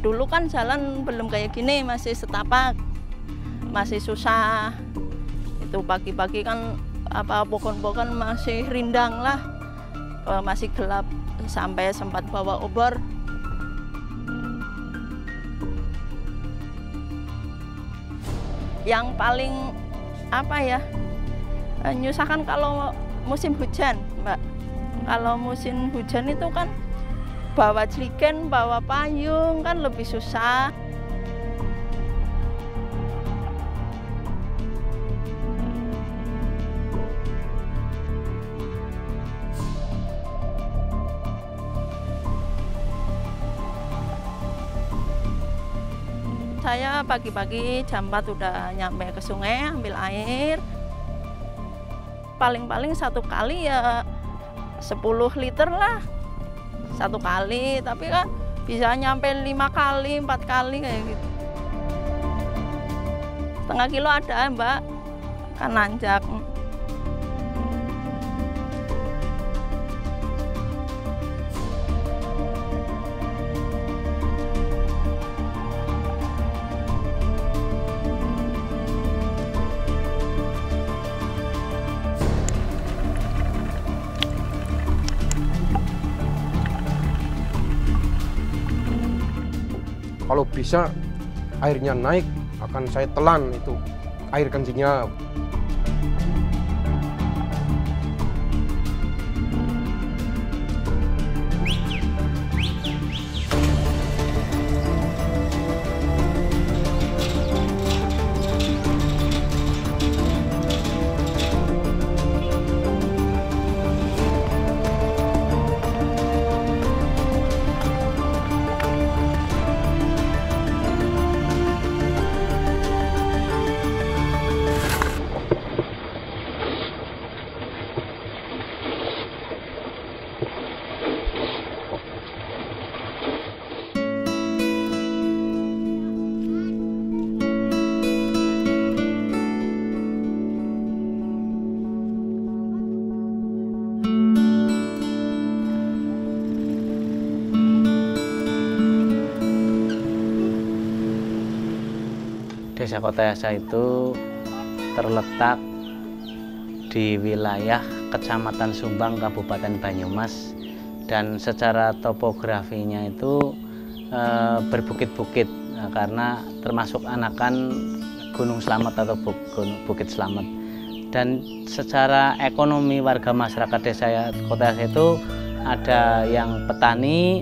Dulu kan jalan belum kayak gini, masih setapak, masih susah. Itu pagi-pagi kan pohon-pohon masih rindang lah, masih gelap, sampai sempat bawa obor. Yang paling nyusahkan kalau musim hujan, Mbak. Kalau musim hujan itu kan bawa jerigen, bawa payung kan lebih susah. Saya pagi-pagi jam 4 udah nyampe ke sungai ambil air. Paling-paling satu kali ya 10 liter lah. Satu kali, tapi kan bisa nyampe 5 kali, 4 kali kayak gitu. Setengah kilo ada, Mbak, kan nanjak. Kalau bisa airnya naik, akan saya telan itu air kencingnya. Desa Kotayasa itu terletak di wilayah Kecamatan Sumbang, Kabupaten Banyumas, dan secara topografinya itu berbukit-bukit, karena termasuk anakan Gunung Slamet atau Bukit Slamet. Dan secara ekonomi warga masyarakat Desa Kotayasa itu ada yang petani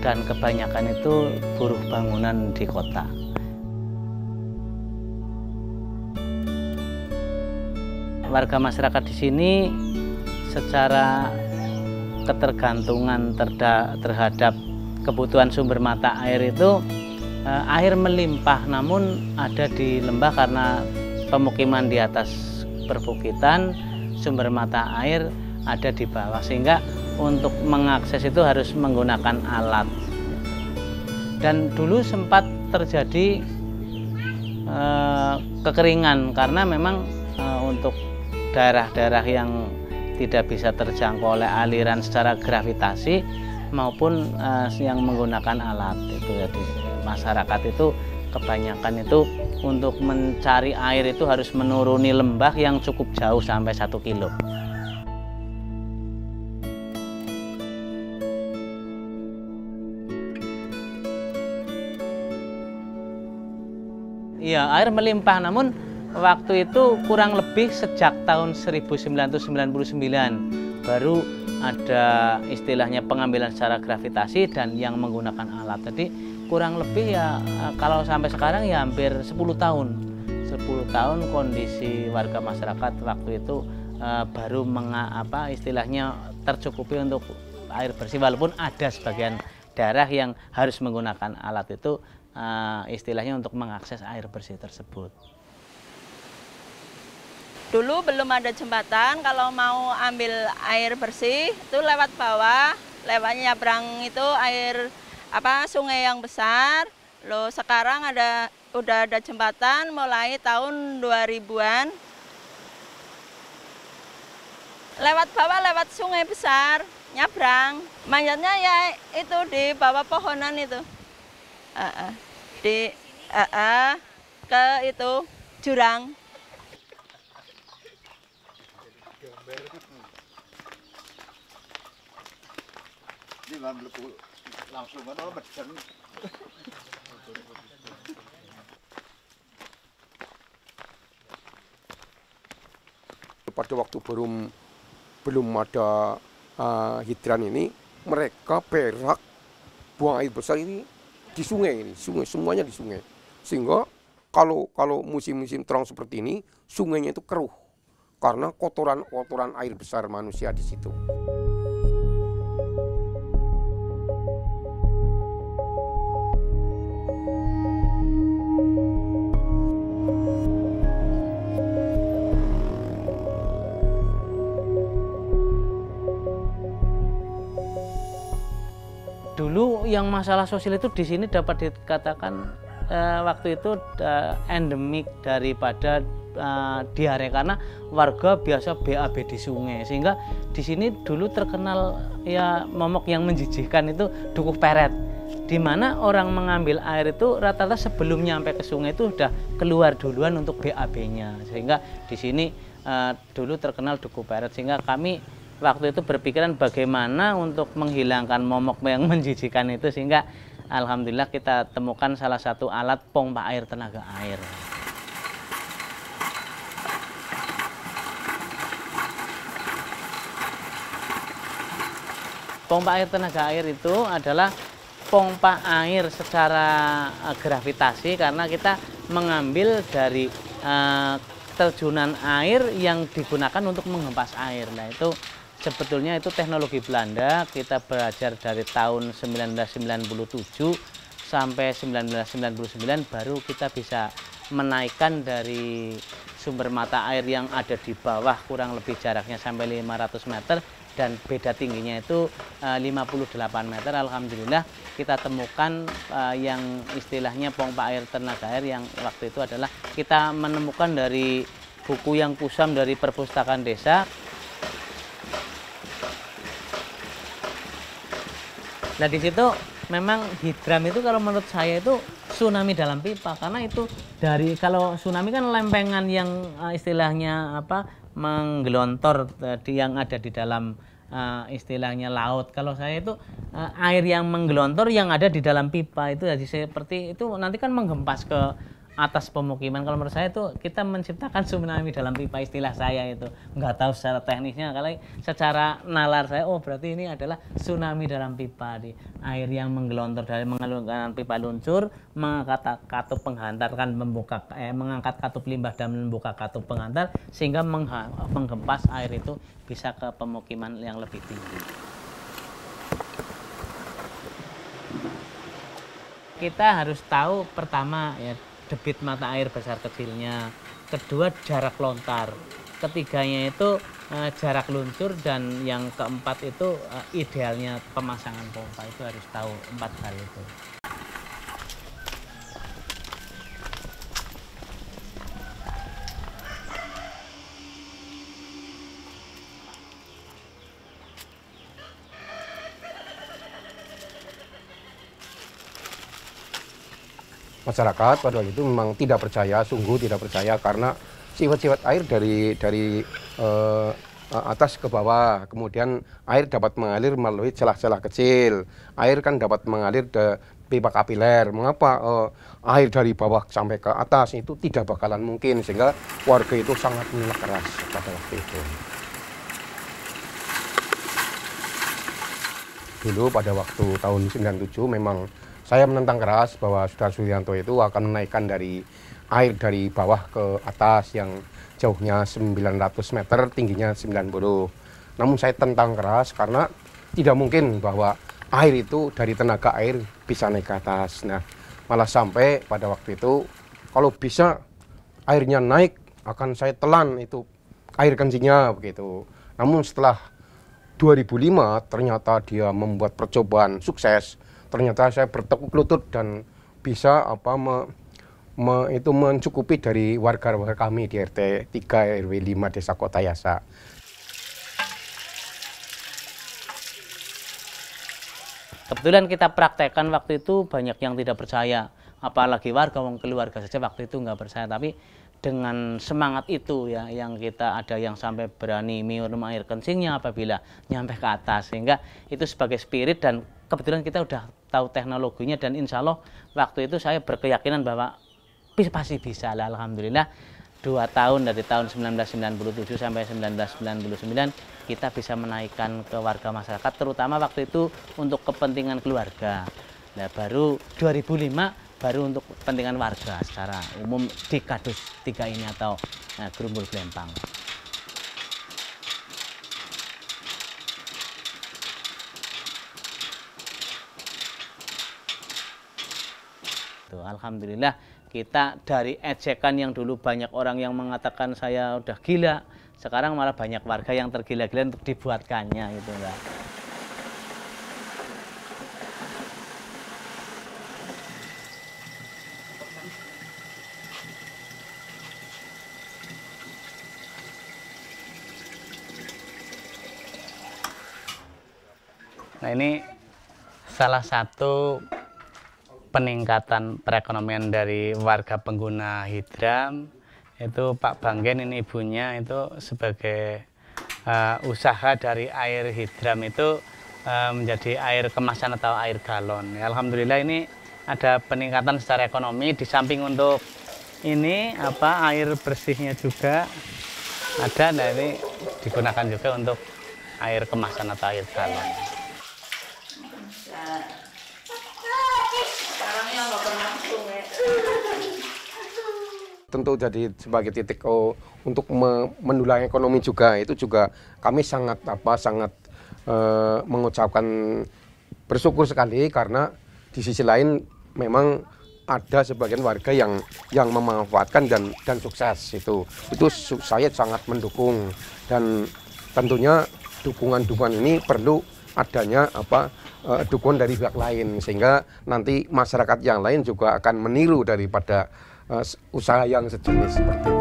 dan kebanyakan itu buruh bangunan di kota. Warga masyarakat di sini secara ketergantungan terhadap kebutuhan sumber mata air itu air melimpah, namun ada di lembah karena pemukiman di atas perbukitan, sumber mata air ada di bawah, sehingga untuk mengakses itu harus menggunakan alat. Dan dulu sempat terjadi kekeringan karena memang untuk daerah-daerah yang tidak bisa terjangkau oleh aliran secara gravitasi maupun yang menggunakan alat itu. Jadi masyarakat itu kebanyakan itu untuk mencari air itu harus menuruni lembah yang cukup jauh sampai 1 kilo. Iya, air melimpah, namun waktu itu kurang lebih sejak tahun 1999 baru ada istilahnya pengambilan secara gravitasi dan yang menggunakan alat. Jadi kurang lebih ya kalau sampai sekarang ya hampir 10 tahun. 10 tahun kondisi warga masyarakat waktu itu baru istilahnya tercukupi untuk air bersih, walaupun ada sebagian daerah yang harus menggunakan alat itu istilahnya untuk mengakses air bersih tersebut. Dulu belum ada jembatan, kalau mau ambil air bersih itu lewat bawah, lewat nyabrang itu air sungai yang besar. Loh, sekarang udah ada jembatan mulai tahun 2000-an. Lewat bawah, lewat sungai besar, nyabrang. Manjatnya ya itu di bawah pohonan itu. Di ke itu jurang. Langsung pada waktu belum ada hidran ini, mereka perak buang air besar ini di sungai ini, semuanya di sungai. Sehingga kalau musim-musim terang seperti ini, sungainya itu keruh karena kotoran air besar manusia di situ. Dulu yang masalah sosial itu di sini dapat dikatakan waktu itu endemik daripada diare, karena warga biasa BAB di sungai, sehingga di sini dulu terkenal ya momok yang menjijikkan itu dukuh peret, di mana orang mengambil air itu rata-rata sebelum nyampe ke sungai itu udah keluar duluan untuk BAB-nya, sehingga di sini dulu terkenal dukuh peret. Sehingga kami waktu itu berpikiran bagaimana untuk menghilangkan momok yang menjijikan itu, sehingga alhamdulillah kita temukan salah satu alat pompa air tenaga air. Pompa air tenaga air itu adalah pompa air secara gravitasi, karena kita mengambil dari terjunan air yang digunakan untuk menghempas air. Nah, itu sebetulnya itu teknologi Belanda. Kita belajar dari tahun 1997 sampai 1999 baru kita bisa menaikkan dari sumber mata air yang ada di bawah kurang lebih jaraknya sampai 500 meter dan beda tingginya itu 58 meter. Alhamdulillah kita temukan yang istilahnya pompa air tenaga air, yang waktu itu adalah kita menemukan dari buku yang kusam dari perpustakaan desa. Nah, di situ memang hidram itu kalau menurut saya itu tsunami dalam pipa, karena itu dari, kalau tsunami kan lempengan yang istilahnya apa menggelontor yang ada di dalam istilahnya laut. Kalau saya itu air yang menggelontor yang ada di dalam pipa itu jadi seperti itu, nanti kan menghempas ke atas pemukiman. Kalau menurut saya itu kita menciptakan tsunami dalam pipa, istilah saya itu. Nggak tahu secara teknisnya, kalau secara nalar saya, oh berarti ini adalah tsunami dalam pipa, di air yang menggelontor dari mengalirkan pipa luncur, mengangkat katup penghantar, kan mengangkat katup limbah dan membuka katup penghantar, sehingga menghempas air itu bisa ke pemukiman yang lebih tinggi. Kita harus tahu pertama ya debit mata air besar kecilnya, kedua jarak lontar, ketiganya itu jarak luncur, dan yang keempat itu idealnya pemasangan pompa. Itu harus tahu 4 hal itu. Masyarakat pada waktu itu memang tidak percaya, sungguh tidak percaya, karena siwet-siwet air dari atas ke bawah, kemudian air dapat mengalir melalui celah-celah kecil, air kan dapat mengalir ke pipa kapiler. Mengapa air dari bawah sampai ke atas itu tidak bakalan mungkin, sehingga warga itu sangat menolak keras pada waktu itu. Dulu pada waktu tahun 97 memang saya menentang keras bahwa Saudara Suryanto itu akan menaikkan dari air dari bawah ke atas yang jauhnya 900 meter, tingginya 90. Namun saya tentang keras karena tidak mungkin bahwa air itu dari tenaga air bisa naik ke atas. Nah, malah sampai pada waktu itu kalau bisa airnya naik akan saya telan itu air kencingnya begitu. Namun setelah 2005 ternyata dia membuat percobaan sukses. Ternyata saya bertekuk lutut dan bisa itu mencukupi dari warga-warga kami di RT 3 RW 5 Desa Kotayasa. kebetulan kita praktekkan waktu itu banyak yang tidak percaya, apalagi warga, keluarga saja waktu itu nggak percaya. Tapi dengan semangat itu ya, yang kita ada yang sampai berani minum air kencingnya apabila nyampe ke atas, sehingga itu sebagai spirit. Dan kebetulan kita udah tahu teknologinya, dan insya Allah waktu itu saya berkeyakinan bahwa pasti bisa lah. Alhamdulillah 2 tahun, dari tahun 1997 sampai 1999 kita bisa menaikkan ke warga masyarakat, terutama waktu itu untuk kepentingan keluarga. Nah, baru 2005 baru untuk kepentingan warga secara umum di Kadus 3 ini atau Grumbul Blempang. Alhamdulillah kita dari ejekan yang dulu banyak orang yang mengatakan saya udah gila, sekarang malah banyak warga yang tergila-gila untuk dibuatkannya gitu Mbak. Nah, ini salah satu peningkatan perekonomian dari warga pengguna Hidram. Itu Pak Banggen, ini ibunya, itu sebagai usaha dari air Hidram itu menjadi air kemasan atau air galon. Ya, alhamdulillah ini ada peningkatan secara ekonomi. Di samping untuk ini air bersihnya juga ada. Nah, ini digunakan juga untuk air kemasan atau air galon. Tentu jadi sebagai titik untuk mendulang ekonomi juga, itu juga kami sangat mengucapkan bersyukur sekali, karena di sisi lain memang ada sebagian warga yang memanfaatkan dan sukses. Itu saya sangat mendukung, dan tentunya dukungan ini perlu adanya dukungan dari pihak lain, sehingga nanti masyarakat yang lain juga akan meniru daripada usaha yang sejenis seperti itu.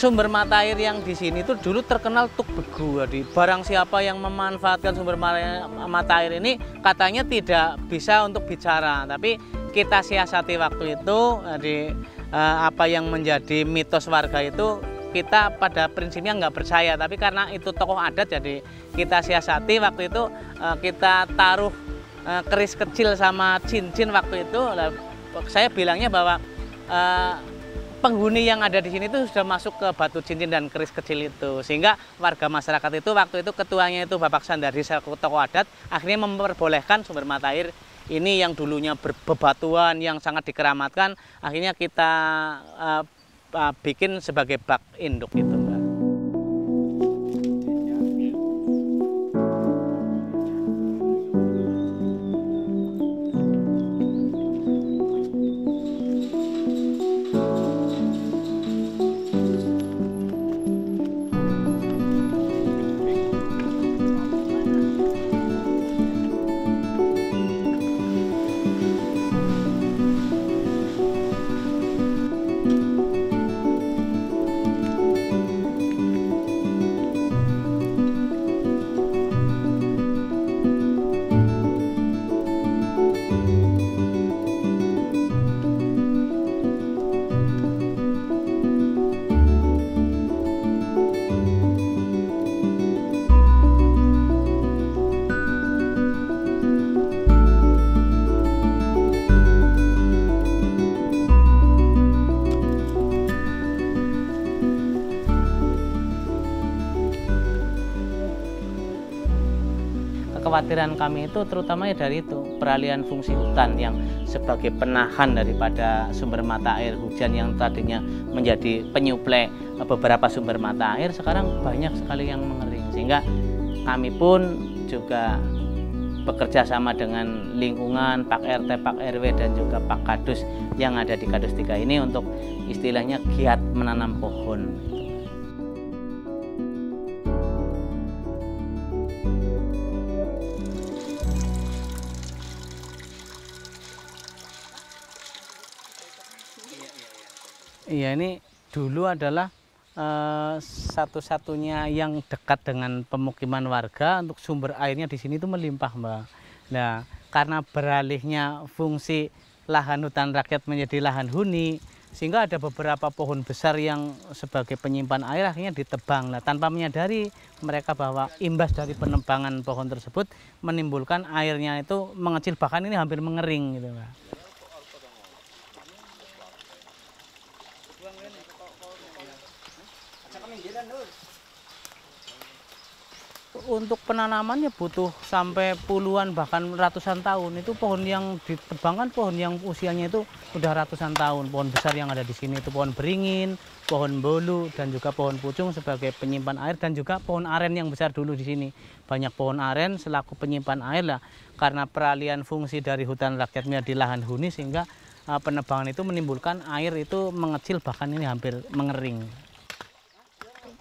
Sumber mata air yang di sini itu dulu terkenal tuk begu. Jadi barang siapa yang memanfaatkan sumber mata air ini katanya tidak bisa untuk bicara, tapi kita siasati waktu itu. Jadi apa yang menjadi mitos warga itu kita pada prinsipnya nggak percaya, tapi karena itu tokoh adat jadi kita siasati. Waktu itu kita taruh keris kecil sama cincin waktu itu. Saya bilangnya bahwa penghuni yang ada di sini itu sudah masuk ke batu cincin dan keris kecil itu, sehingga warga masyarakat itu waktu itu ketuanya itu Bapak Sandari selaku tokoh adat akhirnya memperbolehkan sumber mata air ini yang dulunya bebatuan yang sangat dikeramatkan, akhirnya kita bikin sebagai bak induk itu. Kekhawatiran kami itu terutama dari itu peralihan fungsi hutan yang sebagai penahan daripada sumber mata air hujan yang tadinya menjadi penyuplai beberapa sumber mata air, sekarang banyak sekali yang mengering, sehingga kami pun juga bekerja sama dengan lingkungan, Pak RT, Pak RW, dan juga Pak Kadus yang ada di Kadus 3 ini untuk istilahnya giat menanam pohon. Iya, ini dulu adalah satu-satunya yang dekat dengan pemukiman warga. Untuk sumber airnya di sini itu melimpah, Mbak. Nah, karena beralihnya fungsi lahan hutan rakyat menjadi lahan huni, sehingga ada beberapa pohon besar yang sebagai penyimpan air akhirnya ditebang. Nah, tanpa menyadari mereka bahwa imbas dari penebangan pohon tersebut menimbulkan airnya itu mengecil, bahkan ini hampir mengering gitu, Mbak. Untuk penanamannya butuh sampai puluhan bahkan ratusan tahun. Itu pohon yang ditebang kan pohon yang usianya itu udah ratusan tahun. Pohon besar yang ada di sini itu pohon beringin, pohon bolu, dan juga pohon pucung sebagai penyimpan air, dan juga pohon aren yang besar dulu di sini. Banyak pohon aren selaku penyimpan air lah. Karena peralihan fungsi dari hutan rakyat menjadi lahan huni, sehingga penebangan itu menimbulkan air itu mengecil, bahkan ini hampir mengering.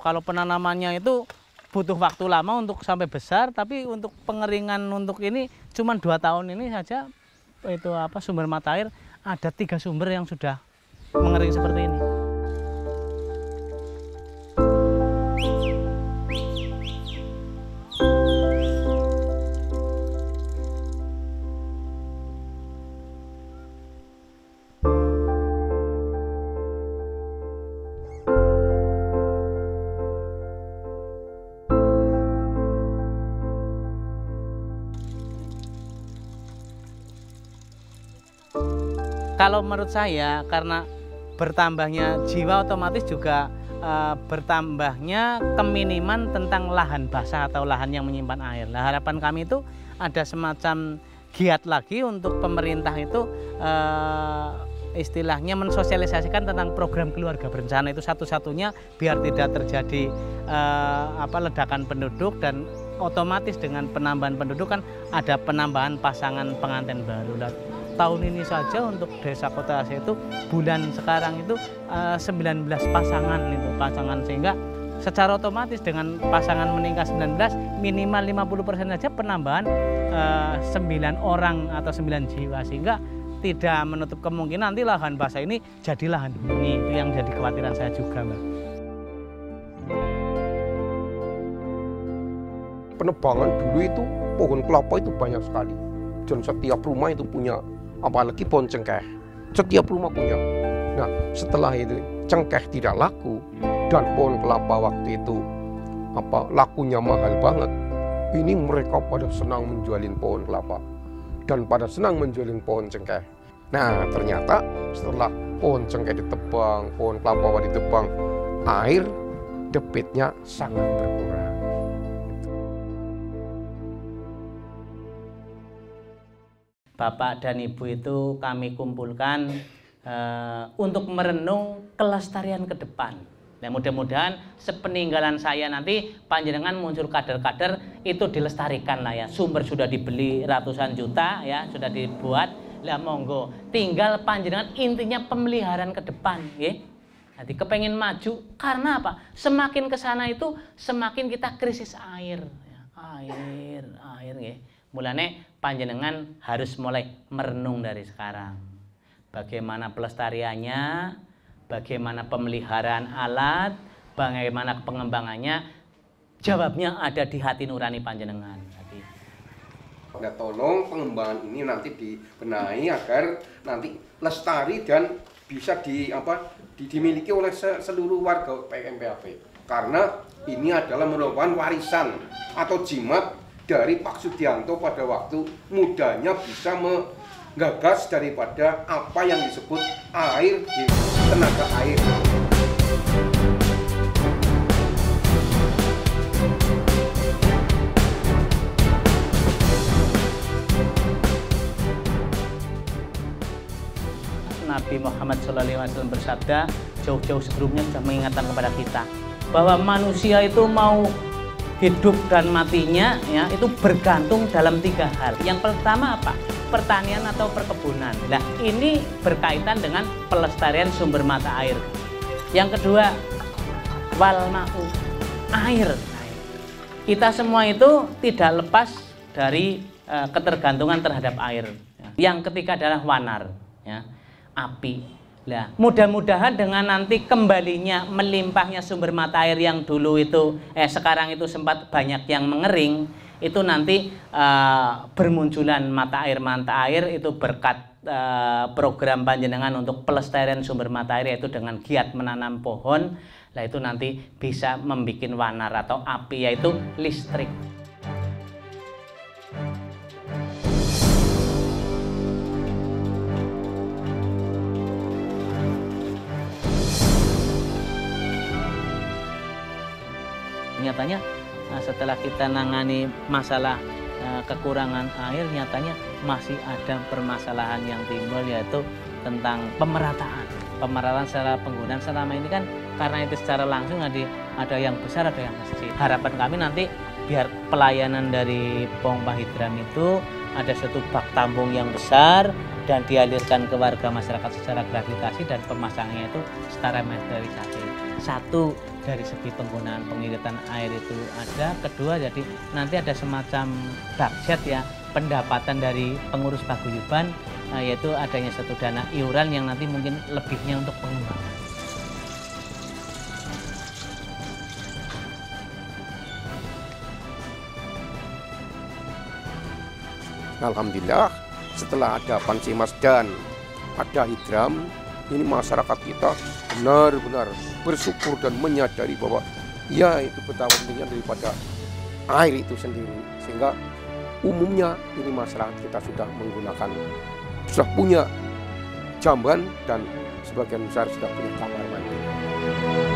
Kalau penanamannya itu butuh waktu lama untuk sampai besar, tapi untuk pengeringan untuk ini cuma 2 tahun ini saja itu sumber mata air ada 3 sumber yang sudah mengering seperti ini. Kalau menurut saya, karena bertambahnya jiwa otomatis juga bertambahnya keminiman tentang lahan basah atau lahan yang menyimpan air. Nah, harapan kami itu ada semacam giat lagi untuk pemerintah itu istilahnya mensosialisasikan tentang program keluarga berencana. Itu satu-satunya biar tidak terjadi ledakan penduduk, dan otomatis dengan penambahan penduduk kan ada penambahan pasangan pengantin baru. Tahun ini saja untuk Desa Kota AC itu bulan sekarang itu 19 pasangan, sehingga secara otomatis dengan pasangan meningkat 19 minimal 50% saja penambahan 9 orang atau 9 jiwa, sehingga tidak menutup kemungkinan nanti lahan basah ini jadi lahan huni. Itu yang jadi kekhawatiran saya juga, Mbak. Penebangan dulu itu pohon kelapa itu banyak sekali, dan setiap rumah itu punya. Apalagi pohon cengkeh, setiap rumah punya. Nah, setelah itu cengkeh tidak laku dan pohon kelapa waktu itu lakunya mahal banget. Ini mereka pada senang menjualin pohon kelapa dan pada senang menjualin pohon cengkeh. Nah, ternyata setelah pohon cengkeh ditebang, pohon kelapa ditebang, air debitnya sangat berkurang. Bapak dan Ibu itu kami kumpulkan untuk merenung kelestarian ke depan. Dan mudah-mudahan sepeninggalan saya nanti panjenengan muncul kader-kader itu dilestarikan lah ya. Sumber sudah dibeli ratusan juta ya, sudah dibuat. Lah monggo, tinggal panjenengan intinya pemeliharaan ke depan ya. Nanti kepengen maju karena apa? Semakin ke sana itu semakin kita krisis air. Air ya. Mulane panjenengan harus mulai merenung dari sekarang. Bagaimana pelestariannya, bagaimana pemeliharaan alat, bagaimana pengembangannya, jawabnya ada di hati nurani panjenengan. Nah, tolong pengembangan ini nanti dibenahi agar nanti lestari dan bisa dimiliki oleh seluruh warga PMPAP. Karena ini adalah merupakan warisan atau jimat dari Pak Sudianto pada waktu mudanya bisa menggagas daripada apa yang disebut air di tenaga air. Nabi Muhammad SAW bersabda, jauh-jauh sebelumnya sudah mengingatkan kepada kita bahwa manusia itu mau hidup dan matinya ya itu bergantung dalam 3 hal. Yang pertama apa? Pertanian atau perkebunan. Nah, ini berkaitan dengan pelestarian sumber mata air. Yang kedua, wal ma'u, air. Kita semua itu tidak lepas dari ketergantungan terhadap air. Yang ketiga adalah wanar, ya, api. Nah, mudah-mudahan dengan nanti kembalinya melimpahnya sumber mata air yang dulu itu sekarang itu sempat banyak yang mengering, itu nanti bermunculan mata air itu berkat program panjenengan untuk pelestarian sumber mata air, yaitu dengan giat menanam pohon. Nah, itu nanti bisa membuat wanar atau api, yaitu listrik. Nyatanya setelah kita nangani masalah kekurangan air, nyatanya masih ada permasalahan yang timbul, yaitu tentang pemerataan secara penggunaan. Selama ini kan karena itu secara langsung ada yang besar, ada yang kecil. Harapan kami nanti biar pelayanan dari pompa hidran itu ada satu bak tampung yang besar dan dialirkan ke warga masyarakat secara gravitasi, dan pemasangannya itu secara meterisasi. Satu, dari segi penggunaan pengiritan air itu ada. Kedua, jadi nanti ada semacam budget ya, pendapatan dari pengurus paguyuban, yaitu adanya satu dana iuran yang nanti mungkin lebihnya untuk pengembangan. Alhamdulillah, setelah ada Pansimas dan ada Hidram, ini masyarakat kita benar-benar bersyukur dan menyadari bahwa ya itu betapa pentingnya daripada air itu sendiri, sehingga umumnya ini masyarakat kita sudah punya jamban dan sebagian besar sudah punya kamar mandi.